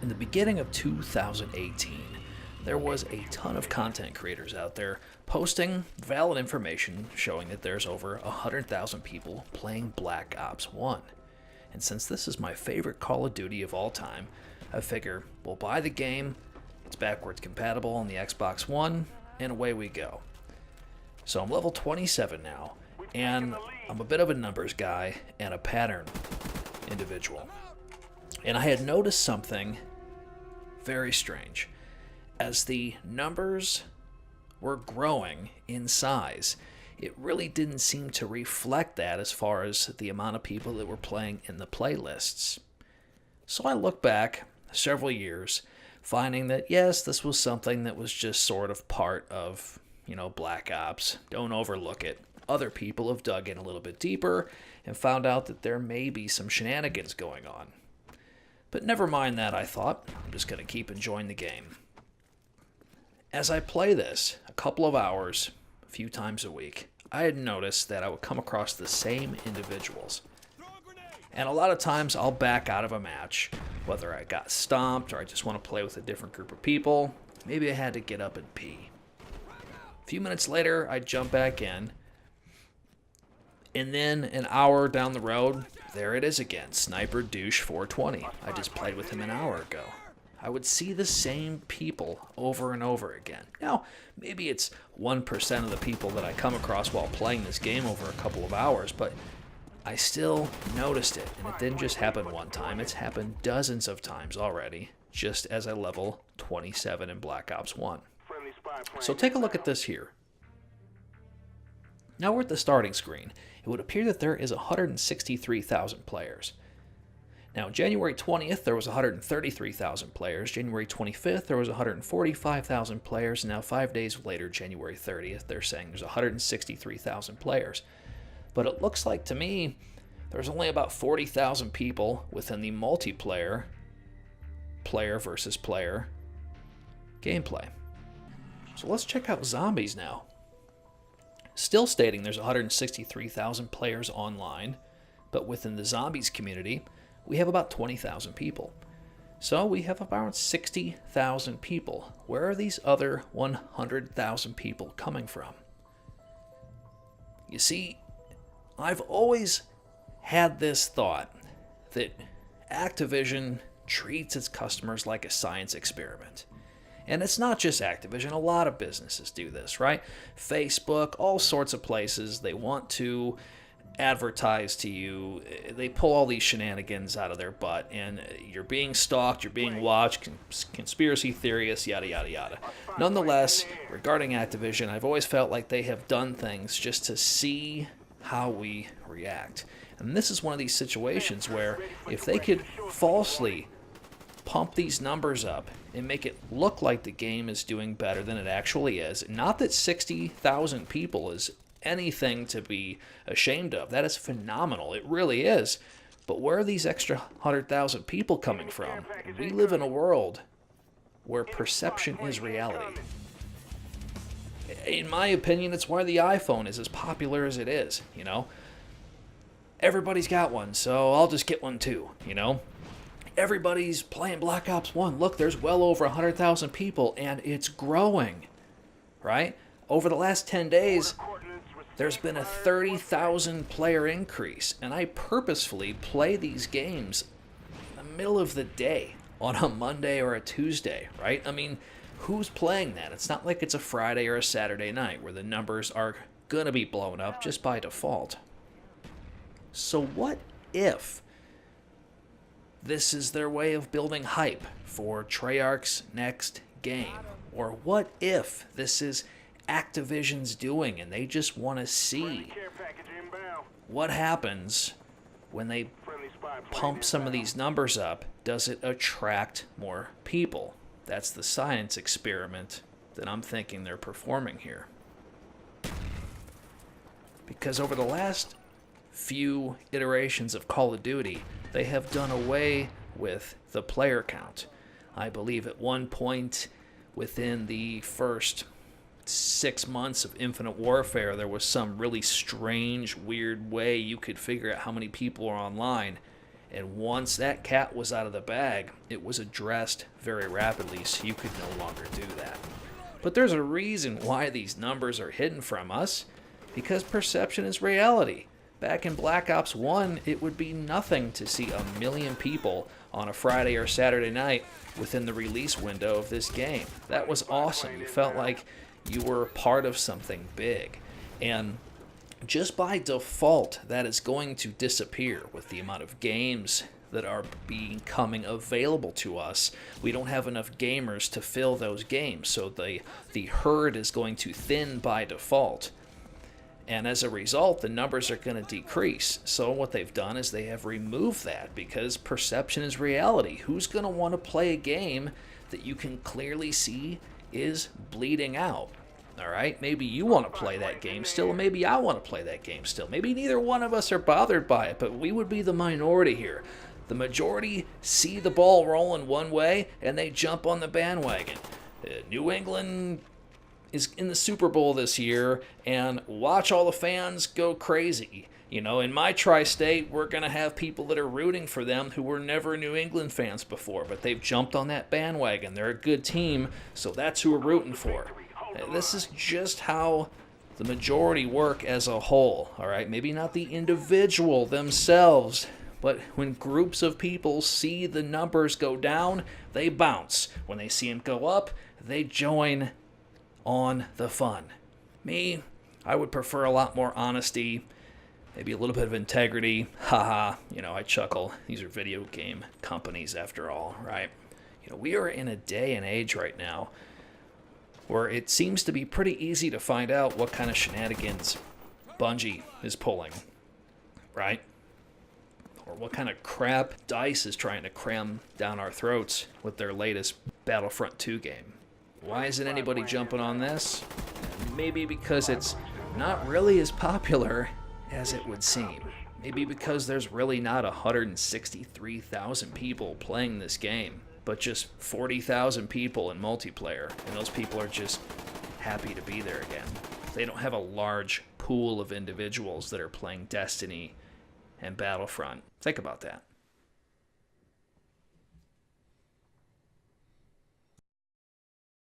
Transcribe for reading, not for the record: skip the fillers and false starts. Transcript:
In the beginning of 2018, there was a ton of content creators out there posting valid information showing that there's over 100,000 people playing Black Ops 1. And since this is my favorite Call of Duty of all time, I figure we'll buy the game, it's backwards compatible on the Xbox One, and away we go. So I'm level 27 now, and I'm a bit of a numbers guy and a pattern individual. And I had noticed something very strange. As the numbers were growing in size, it really didn't seem to reflect that as far as the amount of people that were playing in the playlists. So I look back several years, finding that yes, this was something that was just sort of part of, Black Ops. Don't overlook it. Other people have dug in a little bit deeper and found out that there may be some shenanigans going on. But never mind that, I thought. I'm just going to keep enjoying the game. As I play this a couple of hours, a few times a week, I had noticed that I would come across the same individuals. And a lot of times I'll back out of a match, whether I got stomped or I just want to play with a different group of people. Maybe I had to get up and pee. A few minutes later, I'd jump back in. And then an hour down the road, there it is again, Sniper Douche 420. I just played with him an hour ago. I would see the same people over and over again. Now, maybe it's 1% of the people that I come across while playing this game over a couple of hours, but I still noticed it. And it didn't just happen one time, it's happened dozens of times already, just as I level 27 in Black Ops 1. So take a look at this here. Now we're at the starting screen. It would appear that there is 163,000 players. Now, January 20th, there was 133,000 players. January 25th, there was 145,000 players. And now 5 days later, January 30th, they're saying there's 163,000 players. But it looks like to me, there's only about 40,000 people within the multiplayer, player versus player gameplay. So let's check out zombies now. Still stating there's 163,000 players online, but within the zombies community, we have about 20,000 people. So we have about 60,000 people. Where are these other 100,000 people coming from? You see, I've always had this thought that Activision treats its customers like a science experiment. And it's not just Activision, a lot of businesses do this, right? Facebook, all sorts of places, they want to advertise to you. They pull all these shenanigans out of their butt, and you're being stalked, you're being watched, conspiracy theorists, yada, yada, yada. Nonetheless, regarding Activision, I've always felt like they have done things just to see how we react. And this is one of these situations where if they could falsely pump these numbers up and make it look like the game is doing better than it actually is. Not that 60,000 people is anything to be ashamed of. That is phenomenal. It really is. But where are these extra 100,000 people coming from? We live in a world where perception is reality. In my opinion, it's why the iPhone is as popular as it is, Everybody's got one, so I'll just get one too, Everybody's playing Black Ops 1. Look, there's well over 100,000 people, and it's growing, right? Over the last 10 days, there's been a 30,000 player increase, and I purposefully play these games in the middle of the day on a Monday or a Tuesday, right? I mean, who's playing that? It's not like it's a Friday or a Saturday night where the numbers are going to be blown up just by default. So what if this is their way of building hype for Treyarch's next game? Or what if this is Activision's doing and they just want to see what happens when they pump some of these numbers up? Does it attract more people? That's the science experiment that I'm thinking they're performing here. Because over the last few iterations of Call of Duty, they have done away with the player count. I believe at one point within the first 6 months of Infinite Warfare, there was some really strange, weird way you could figure out how many people are online. And once that cat was out of the bag, it was addressed very rapidly, so you could no longer do that. But there's a reason why these numbers are hidden from us, because perception is reality. Back in Black Ops 1, it would be nothing to see 1 million people on a Friday or Saturday night within the release window of this game. That was awesome. You felt like you were part of something big. And just by default, that is going to disappear with the amount of games that are becoming available to us. We don't have enough gamers to fill those games, so the herd is going to thin by default. And as a result, the numbers are going to decrease. So what they've done is they have removed that, because perception is reality. Who's going to want to play a game that you can clearly see is bleeding out? All right, maybe you want to play that game still, and maybe I want to play that game still. Maybe neither one of us are bothered by it, but we would be the minority here. The majority see the ball rolling one way, and they jump on the bandwagon. New England is in the Super Bowl this year, and watch all the fans go crazy. You know, in my tri-state, we're going to have people that are rooting for them who were never New England fans before, but they've jumped on that bandwagon. They're a good team, so that's who we're rooting for. This is just how the majority work as a whole, all right? Maybe not the individual themselves, but when groups of people see the numbers go down, they bounce. When they see them go up, they join on the fun. Me, I would prefer a lot more honesty, maybe a little bit of integrity. Haha, I chuckle. These are video game companies after all, right? We are in a day and age right now where it seems to be pretty easy to find out what kind of shenanigans Bungie is pulling, right? Or what kind of crap DICE is trying to cram down our throats with their latest Battlefront 2 game. Why isn't anybody jumping on this? Maybe because it's not really as popular as it would seem. Maybe because there's really not 163,000 people playing this game, but just 40,000 people in multiplayer, and those people are just happy to be there again. They don't have a large pool of individuals that are playing Destiny and Battlefront. Think about that.